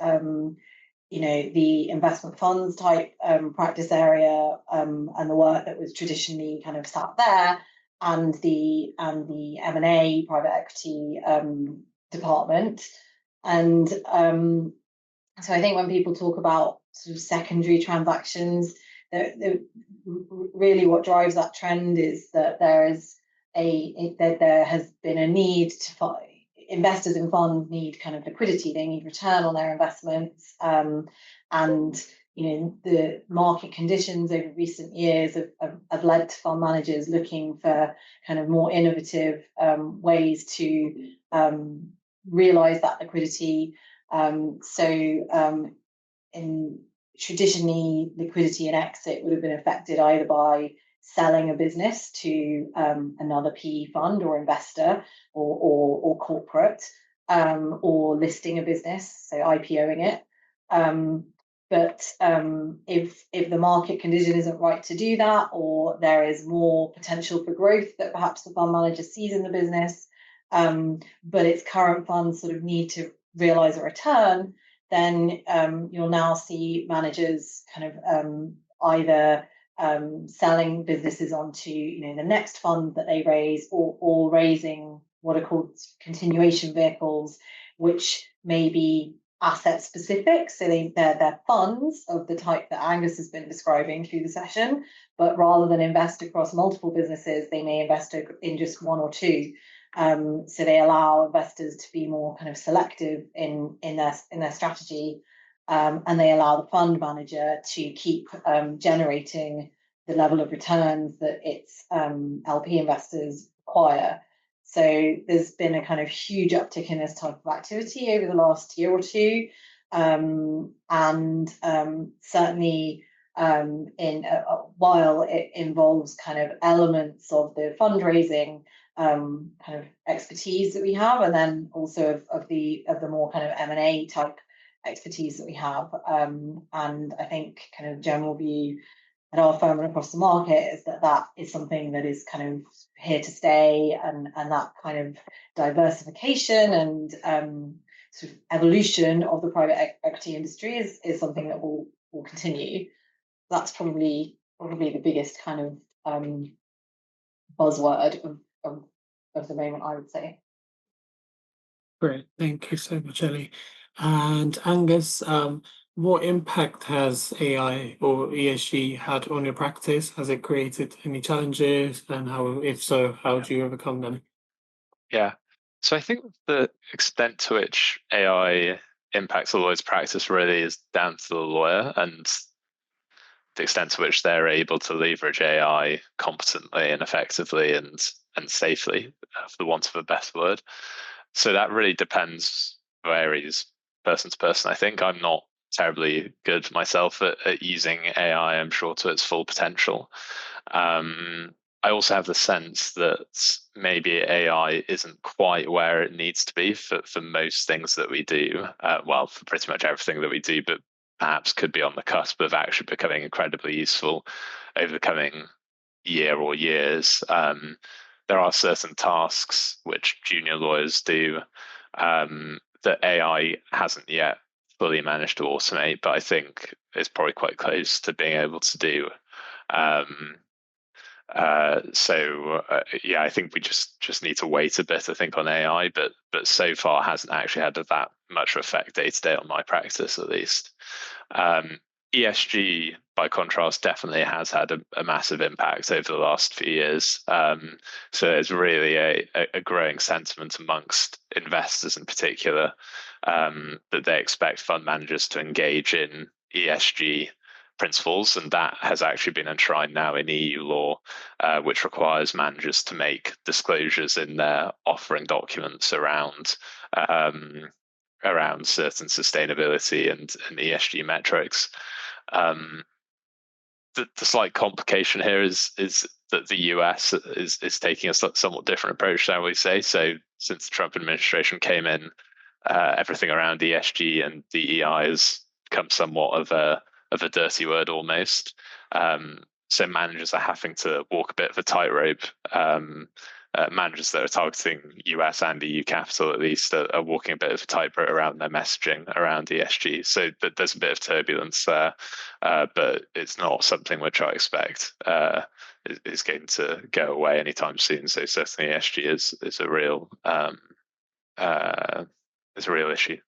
the investment funds type practice area and the work that was traditionally kind of sat there, and the M&A private equity department. And so I think when people talk about sort of secondary transactions, really what drives that trend is that there has been a need to find. Investors in funds need kind of liquidity, they need return on their investments, and the market conditions over recent years have led to fund managers looking for kind of more innovative ways to realise that liquidity. In traditionally, liquidity and exit would have been affected either by selling a business to another PE fund or investor or corporate, or listing a business, so IPOing it. But if the market condition isn't right to do that, or there is more potential for growth that perhaps the fund manager sees in the business, but its current funds sort of need to realise a return, then you'll now see managers kind of either selling businesses onto the next fund that they raise, or raising what are called continuation vehicles, which may be asset specific. So they're funds of the type that Angus has been describing through the session, but rather than invest across multiple businesses, they may invest in just one or two. So they allow investors to be more kind of selective in their strategy, and they allow the fund manager to keep generating the level of returns that its LP investors require. So there's been a kind of huge uptick in this type of activity over the last year or two, and certainly while it involves kind of elements of the fundraising kind of expertise that we have, and then also of the more kind of M&A type expertise that we have, and I think kind of general view at our firm and across the market is that is something that is kind of here to stay, and that kind of diversification and sort of evolution of the private equity industry is something that will continue. That's probably the biggest kind of buzzword of the moment, I would say. Great, thank you so much, Ellie. And Angus, what impact has AI or ESG had on your practice? Has it created any challenges, and if so, how do you overcome them? Yeah, so I think the extent to which AI impacts a lawyer's practice really is down to the lawyer, and the extent to which they're able to leverage AI competently and effectively and safely, for the want of a better word. So that really varies person to person. I think I'm not terribly good myself at using AI, I'm sure, to its full potential. I also have the sense that maybe AI isn't quite where it needs to be for most things that we do. Well, for pretty much everything that we do, but perhaps could be on the cusp of actually becoming incredibly useful over the coming year or years. There are certain tasks which junior lawyers do that AI hasn't yet fully managed to automate, but I think it's probably quite close to being able to do. Yeah, I think we just need to wait a bit, I think, on AI, but so far hasn't actually had that much effect day to day on my practice, at least. ESG, by contrast, definitely has had a massive impact over the last few years. So there's really a growing sentiment amongst investors in particular that they expect fund managers to engage in ESG principles, and that has actually been enshrined now in EU law, which requires managers to make disclosures in their offering documents around certain sustainability and ESG metrics. The slight complication here is that the US is taking a somewhat different approach, shall we say. So since the Trump administration came in, everything around ESG and DEI has become somewhat of a dirty word almost. So managers are having to walk a bit of a tightrope. Managers that are targeting US and EU capital, at least, are walking a bit of a tightrope around their messaging around ESG. So there's a bit of turbulence there, but it's not something which I expect is going to go away anytime soon. So certainly ESG is a real issue.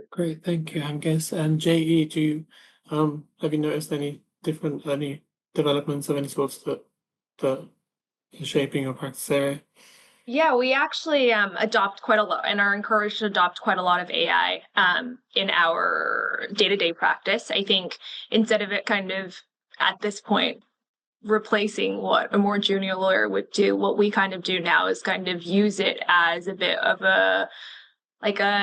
Great, thank you, Angus. And JE, do you have you noticed any developments of any sorts that shaping your practice area? Yeah, we actually adopt quite a lot and are encouraged to adopt quite a lot of AI in our day-to-day practice. I think instead of it kind of at this point replacing what a more junior lawyer would do, what we kind of do now is kind of use it as a bit of a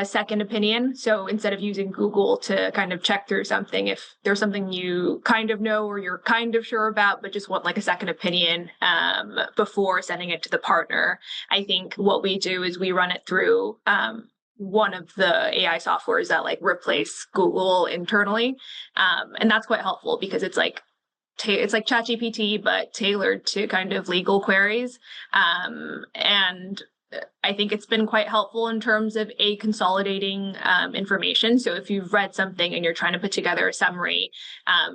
second opinion. So instead of using Google to kind of check through something, if there's something you kind of know or you're kind of sure about, but just want like a second opinion before sending it to the partner, I think what we do is we run it through one of the AI softwares that like replace Google internally. And that's quite helpful because it's like ChatGPT, but tailored to kind of legal queries. And I think it's been quite helpful in terms of consolidating information. So if you've read something and you're trying to put together a summary,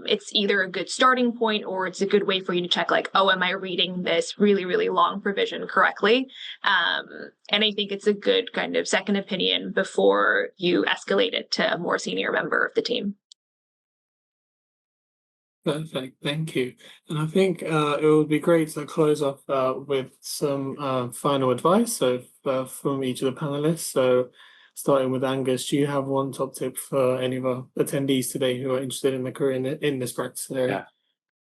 it's either a good starting point or it's a good way for you to check like, oh, am I reading this really, really long provision correctly? And I think it's a good kind of second opinion before you escalate it to a more senior member of the team. Perfect, thank you. And I think it would be great to close off with some final advice. So from each of the panelists. So starting with Angus, do you have one top tip for any of our attendees today who are interested in a career in this practice area? Yeah.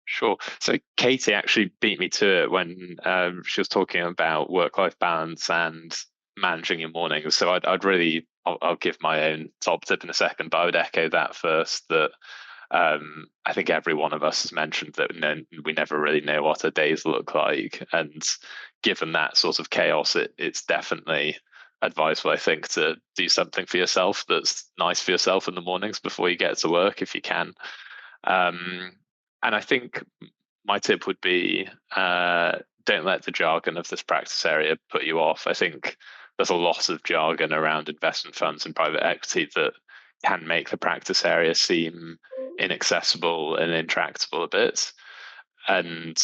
Sure. So Katie actually beat me to it when she was talking about work-life balance and managing your mornings. So I'll give my own top tip in a second, but I would echo that first, that I think every one of us has mentioned that we never really know what our days look like. And given that sort of chaos, it's definitely advisable, I think, to do something for yourself that's nice for yourself in the mornings before you get to work, if you can. And I think my tip would be don't let the jargon of this practice area put you off. I think there's a lot of jargon around investment funds and private equity that can make the practice area seem inaccessible and intractable a bit. And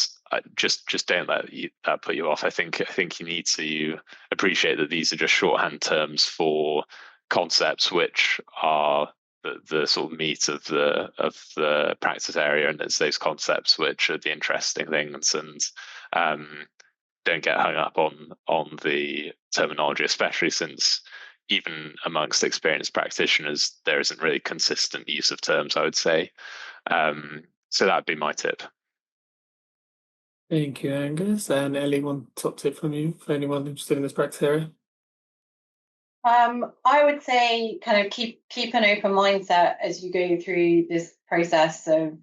just don't let that put you off. I think you need to appreciate that these are just shorthand terms for concepts which are the sort of meat of the practice area, and it's those concepts which are the interesting things. And don't get hung up on the terminology, especially since even amongst experienced practitioners, there isn't really consistent use of terms, I would say. So that'd be my tip. Thank you, Angus. And Ellie, one top tip from you for anyone interested in this practice area? I would say kind of keep an open mindset as you go through this process of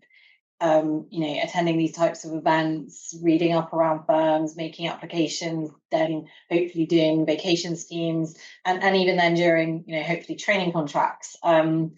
attending these types of events, reading up around firms, making applications, then hopefully doing vacation schemes, and even then during hopefully training contracts. I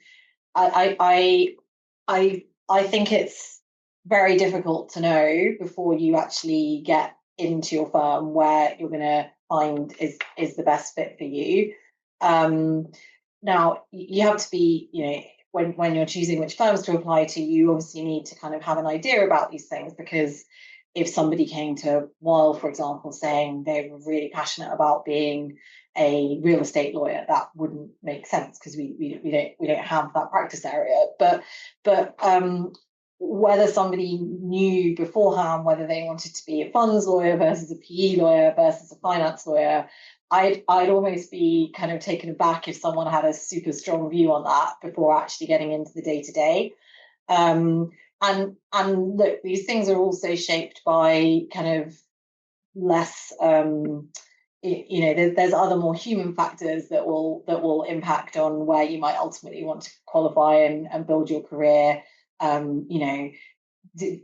think it's very difficult to know before you actually get into your firm where you're going to find is the best fit for you. Now you have to be, when you're choosing which firms to apply to, you obviously need to kind of have an idea about these things, because if somebody came to Weil, for example, saying they were really passionate about being a real estate lawyer. That wouldn't make sense because we don't have that practice area. But whether somebody knew beforehand whether they wanted to be a funds lawyer versus a PE lawyer versus a finance lawyer, I'd almost be kind of taken aback if someone had a super strong view on that before actually getting into the day-to-day. And look, these things are also shaped by kind of less there's other more human factors that will impact on where you might ultimately want to qualify and build your career.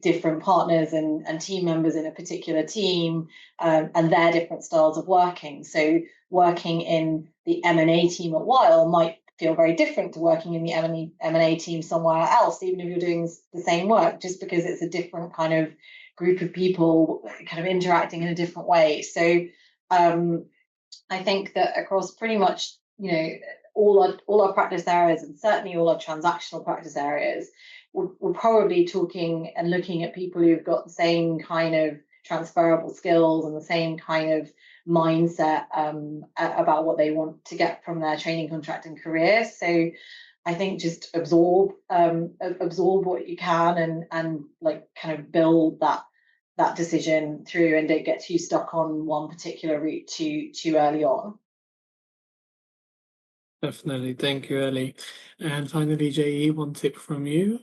Different partners and team members in a particular team, and their different styles of working. So working in the M&A team at Weil might feel very different to working in the M&A team somewhere else, even if you're doing the same work, just because it's a different kind of group of people kind of interacting in a different way. So I think that across pretty much, all our practice areas, and certainly all our transactional practice areas, we're probably talking and looking at people who've got the same kind of transferable skills and the same kind of mindset about what they want to get from their training contract and career. So I think just absorb what you can and like kind of build that decision through, and don't get too stuck on one particular route too early on. Definitely. Thank you, Ellie. And finally, JE, one tip from you.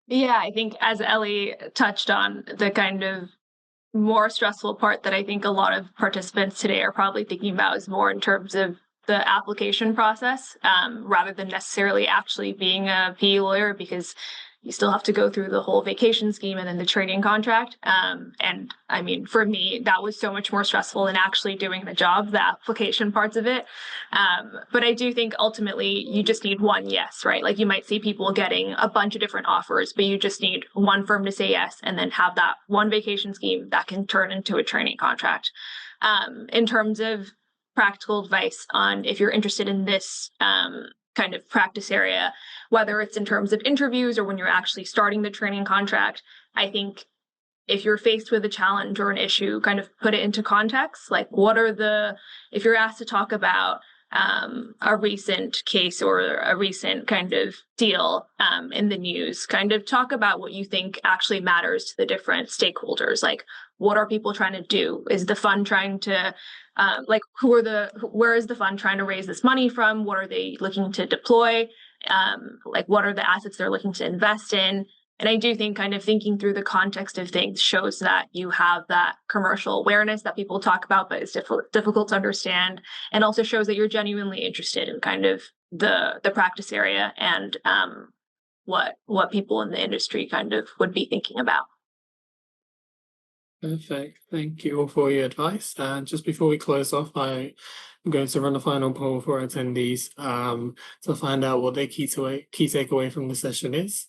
Yeah, I think as Ellie touched on, the kind of more stressful part that I think a lot of participants today are probably thinking about is more in terms of the application process, rather than necessarily actually being a PE lawyer, because you still have to go through the whole vacation scheme and then the training contract. And I mean, for me, that was so much more stressful than actually doing the job, the application parts of it. But I do think ultimately you just need one yes, right? Like you might see people getting a bunch of different offers, but you just need one firm to say yes, and then have that one vacation scheme that can turn into a training contract. In terms of practical advice on if you're interested in this kind of practice area, whether it's in terms of interviews or when you're actually starting the training contract, I think if you're faced with a challenge or an issue, kind of put it into context. Like if you're asked to talk about a recent case or a recent kind of deal in the news, kind of talk about what you think actually matters to the different stakeholders. Like, what are people trying to do? Is the fund trying to where is the fund trying to raise this money from? What are they looking to deploy? What are the assets they're looking to invest in? And I do think kind of thinking through the context of things shows that you have that commercial awareness that people talk about, but it's difficult to understand, and also shows that you're genuinely interested in kind of the practice area and what people in the industry kind of would be thinking about. Perfect. Thank you all for your advice. And just before we close off, I'm going to run a final poll for attendees to find out what their key takeaway from the session is.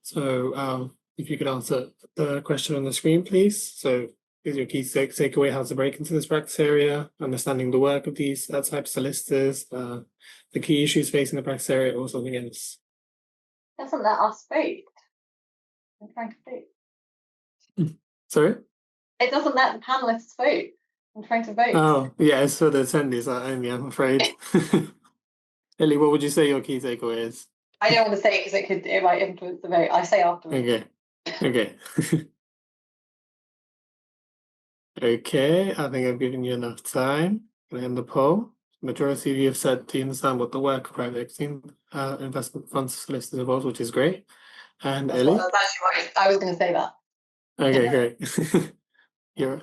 So if you could answer the question on the screen, please. So is your key takeaway how to break into this practice area, understanding the work of these types of solicitors, the key issues facing the practice area, or something else? Doesn't let us vote. I'm trying to vote. Sorry? It doesn't let the panelists vote. I'm trying to vote. Oh, yeah, it's for the attendees only, I'm afraid. Ellie, what would you say your key takeaway is? I don't want to say it because it might influence the vote. I say afterwards. Okay. Okay, I think I've given you enough time to end the poll. Majority of you have said to understand what the work of private equity investment funds solicitors involves, which is great. And Ellie? That's actually what I was going to say that. Okay, great. You're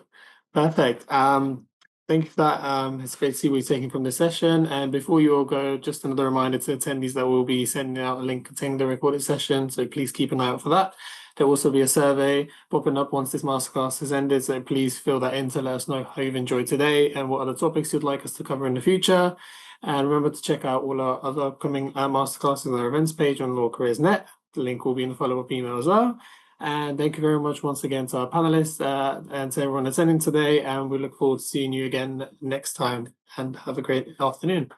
perfect. Thank you for that. It's great to see what you're taking from the session. And before you all go, just another reminder to attendees that we'll be sending out a link containing the recorded session. So please keep an eye out for that. There'll also be a survey popping up once this masterclass has ended. So please fill that in to let us know how you've enjoyed today and what other topics you'd like us to cover in the future. And remember to check out all our other upcoming masterclasses on our events page on LawCareers.net. The link will be in the follow-up email as well. And thank you very much once again to our panelists and to everyone attending today. And we look forward to seeing you again next time. And have a great afternoon.